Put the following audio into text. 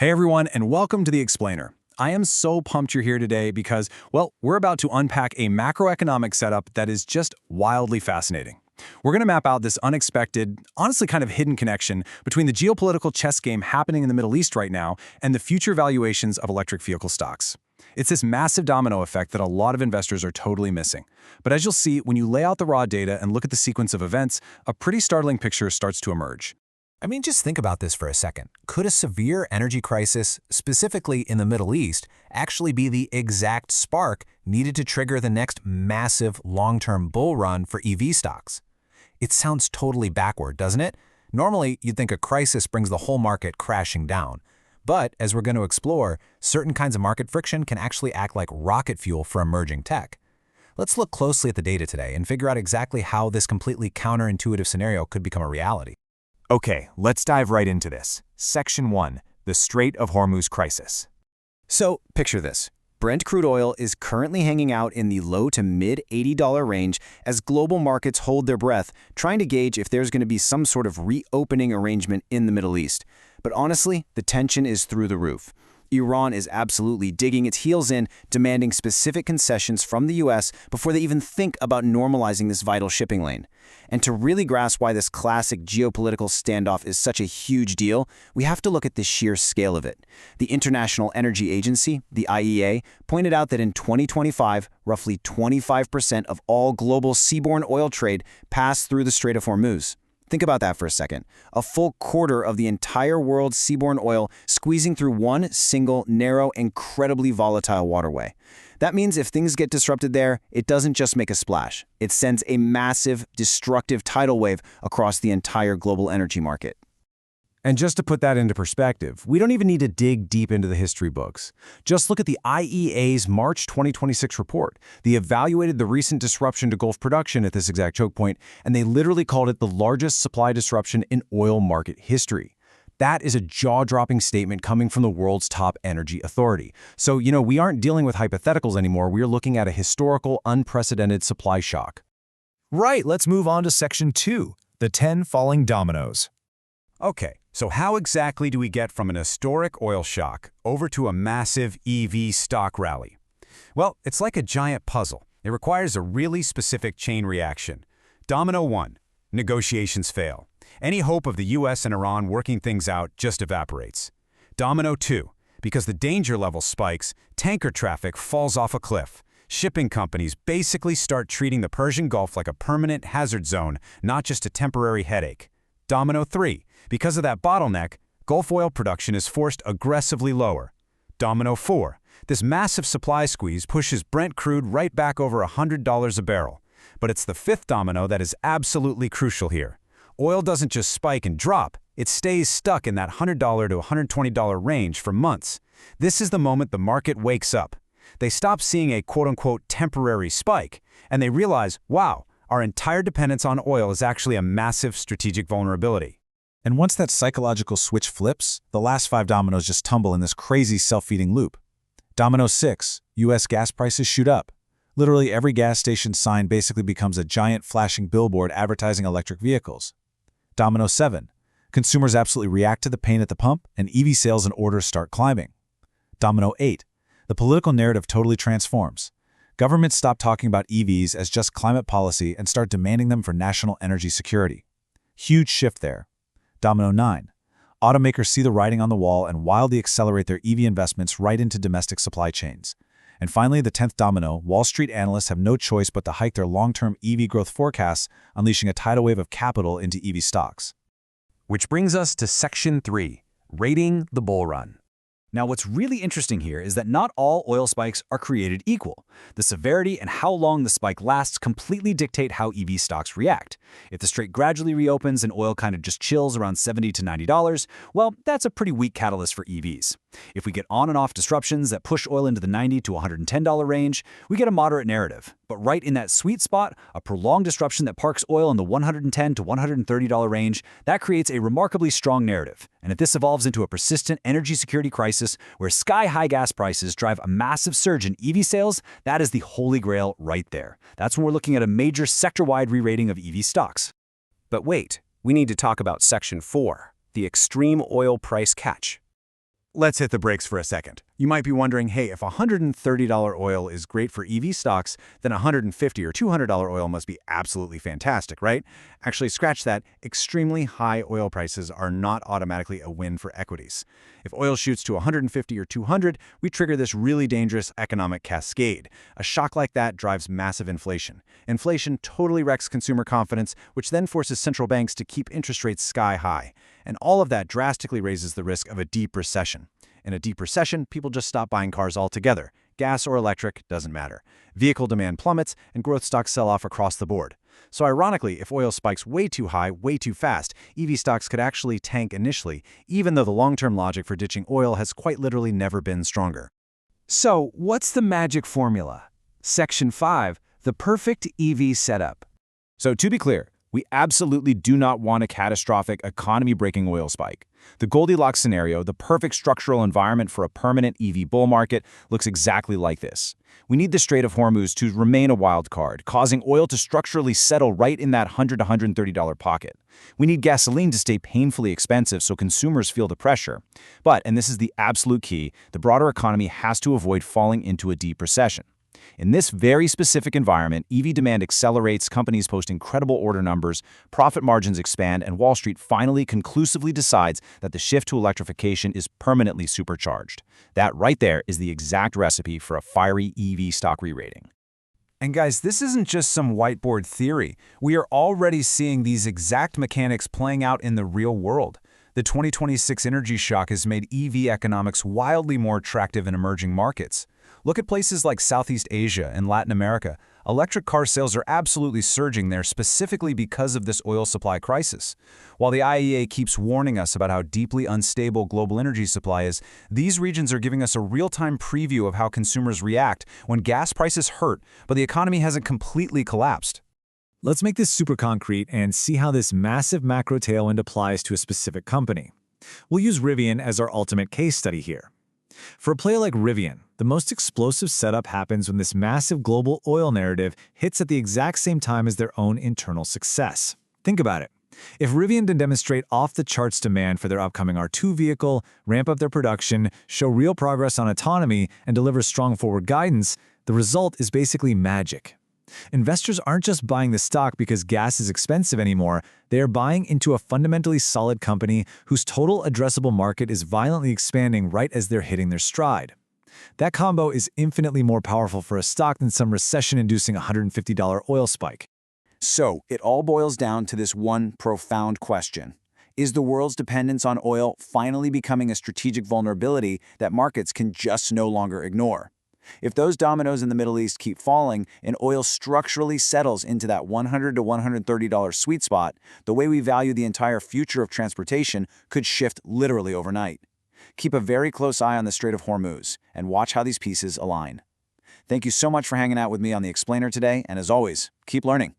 Hey everyone, and welcome to The Explainer. I am so pumped you're here today because, well, we're about to unpack a macroeconomic setup that is just wildly fascinating. We're going to map out this unexpected, honestly kind of hidden connection between the geopolitical chess game happening in the Middle East right now and the future valuations of electric vehicle stocks. It's this massive domino effect that a lot of investors are totally missing. But as you'll see, when you lay out the raw data and look at the sequence of events, a pretty startling picture starts to emerge. Just think about this for a second. Could a severe energy crisis, specifically in the Middle East, actually be the exact spark needed to trigger the next massive long-term bull run for EV stocks? It sounds totally backward, doesn't it? Normally, you'd think a crisis brings the whole market crashing down. But, as we're going to explore, certain kinds of market friction can actually act like rocket fuel for emerging tech. Let's look closely at the data today and figure out exactly how this completely counterintuitive scenario could become a reality. Okay, let's dive right into this. Section 1, the Strait of Hormuz crisis. So, picture this. Brent crude oil is currently hanging out in the low to mid $80 range as global markets hold their breath, trying to gauge if there's going to be some sort of reopening arrangement in the Middle East. But honestly, the tension is through the roof. Iran is absolutely digging its heels in, demanding specific concessions from the US before they even think about normalizing this vital shipping lane. And to really grasp why this classic geopolitical standoff is such a huge deal, we have to look at the sheer scale of it. The International Energy Agency, the IEA, pointed out that in 2025, roughly 25% of all global seaborne oil trade passed through the Strait of Hormuz. Think about that for a second. A full quarter of the entire world's seaborne oil squeezing through one single, narrow, incredibly volatile waterway. That means if things get disrupted there, it doesn't just make a splash. It sends a massive, destructive tidal wave across the entire global energy market. And just to put that into perspective, we don't even need to dig deep into the history books. Just look at the IEA's March 2026 report. They evaluated the recent disruption to Gulf production at this exact choke point, and they literally called it the largest supply disruption in oil market history. That is a jaw-dropping statement coming from the world's top energy authority. So, we aren't dealing with hypotheticals anymore. We're looking at a historical, unprecedented supply shock. Right, let's move on to Section 2, the 10 falling dominoes. Okay, so how exactly do we get from an historic oil shock over to a massive EV stock rally? Well, it's like a giant puzzle. It requires a really specific chain reaction. Domino 1, negotiations fail. Any hope of the US and Iran working things out just evaporates. Domino 2, because the danger level spikes, tanker traffic falls off a cliff. Shipping companies basically start treating the Persian Gulf like a permanent hazard zone, not just a temporary headache. Domino 3, because of that bottleneck, Gulf oil production is forced aggressively lower. Domino 4, this massive supply squeeze pushes Brent crude right back over $100 a barrel. But it's the fifth domino that is absolutely crucial here. Oil doesn't just spike and drop, it stays stuck in that $100 to $120 range for months. This is the moment the market wakes up. They stop seeing a quote-unquote temporary spike, and they realize, wow, our entire dependence on oil is actually a massive strategic vulnerability. And once that psychological switch flips, the last 5 dominoes just tumble in this crazy self-feeding loop. Domino 6, US gas prices shoot up. Literally every gas station sign basically becomes a giant flashing billboard advertising electric vehicles. Domino 7, consumers absolutely react to the pain at the pump, and EV sales and orders start climbing. Domino 8, the political narrative totally transforms. Governments stop talking about EVs as just climate policy and start demanding them for national energy security. Huge shift there. Domino 9. Automakers see the writing on the wall and wildly accelerate their EV investments right into domestic supply chains. And finally, the 10th domino, Wall Street analysts have no choice but to hike their long-term EV growth forecasts, unleashing a tidal wave of capital into EV stocks. Which brings us to Section 3, rating the bull run. Now, what's really interesting here is that not all oil spikes are created equal. The severity and how long the spike lasts completely dictate how EV stocks react. If the strait gradually reopens and oil kind of just chills around $70 to $90, well, that's a pretty weak catalyst for EVs. If we get on and off disruptions that push oil into the $90 to $110 range, we get a moderate narrative. But right in that sweet spot, a prolonged disruption that parks oil in the $110 to $130 range, that creates a remarkably strong narrative. And if this evolves into a persistent energy security crisis where sky-high gas prices drive a massive surge in EV sales, that is the holy grail right there. That's when we're looking at a major sector-wide re-rating of EV stocks. But wait, we need to talk about Section 4, the extreme oil price catch. Let's hit the brakes for a second. You might be wondering, hey, if $130 oil is great for EV stocks, then $150 or $200 oil must be absolutely fantastic, right? Actually, scratch that. Extremely high oil prices are not automatically a win for equities. If oil shoots to 150 or 200, we trigger this really dangerous economic cascade. A shock like that drives massive inflation. Inflation totally wrecks consumer confidence, which then forces central banks to keep interest rates sky high. And all of that drastically raises the risk of a deep recession. In a deep recession, people just stop buying cars altogether. Gas or electric, doesn't matter. Vehicle demand plummets, and growth stocks sell off across the board. So ironically, if oil spikes way too high, way too fast, EV stocks could actually tank initially, even though the long-term logic for ditching oil has quite literally never been stronger. So, what's the magic formula? Section 5, the perfect EV setup. So to be clear, we absolutely do not want a catastrophic economy-breaking oil spike. The Goldilocks scenario, the perfect structural environment for a permanent EV bull market, looks exactly like this. We need the Strait of Hormuz to remain a wild card, causing oil to structurally settle right in that $100 to $130 pocket. We need gasoline to stay painfully expensive so consumers feel the pressure. But, and this is the absolute key, the broader economy has to avoid falling into a deep recession. In this very specific environment, EV demand accelerates, companies post incredible order numbers, profit margins expand, and Wall Street finally conclusively decides that the shift to electrification is permanently supercharged. That right there is the exact recipe for a fiery EV stock re-rating. And guys, this isn't just some whiteboard theory. We are already seeing these exact mechanics playing out in the real world. The 2026 energy shock has made EV economics wildly more attractive in emerging markets. Look at places like Southeast Asia and Latin America. Electric car sales are absolutely surging there specifically because of this oil supply crisis. While the IEA keeps warning us about how deeply unstable global energy supply is, these regions are giving us a real-time preview of how consumers react when gas prices hurt, but the economy hasn't completely collapsed. Let's make this super concrete and see how this massive macro tailwind applies to a specific company. We'll use Rivian as our ultimate case study here. For a player like Rivian, the most explosive setup happens when this massive global oil narrative hits at the exact same time as their own internal success. Think about it. If Rivian can demonstrate off-the-charts demand for their upcoming R2 vehicle, ramp up their production, show real progress on autonomy, and deliver strong forward guidance, the result is basically magic. Investors aren't just buying the stock because gas is expensive anymore, they are buying into a fundamentally solid company whose total addressable market is violently expanding right as they're hitting their stride. That combo is infinitely more powerful for a stock than some recession-inducing $150 oil spike. So, it all boils down to this one profound question. Is the world's dependence on oil finally becoming a strategic vulnerability that markets can just no longer ignore? If those dominoes in the Middle East keep falling and oil structurally settles into that $100 to $130 sweet spot, the way we value the entire future of transportation could shift literally overnight. Keep a very close eye on the Strait of Hormuz and watch how these pieces align. Thank you so much for hanging out with me on The Explainer today, and as always, keep learning.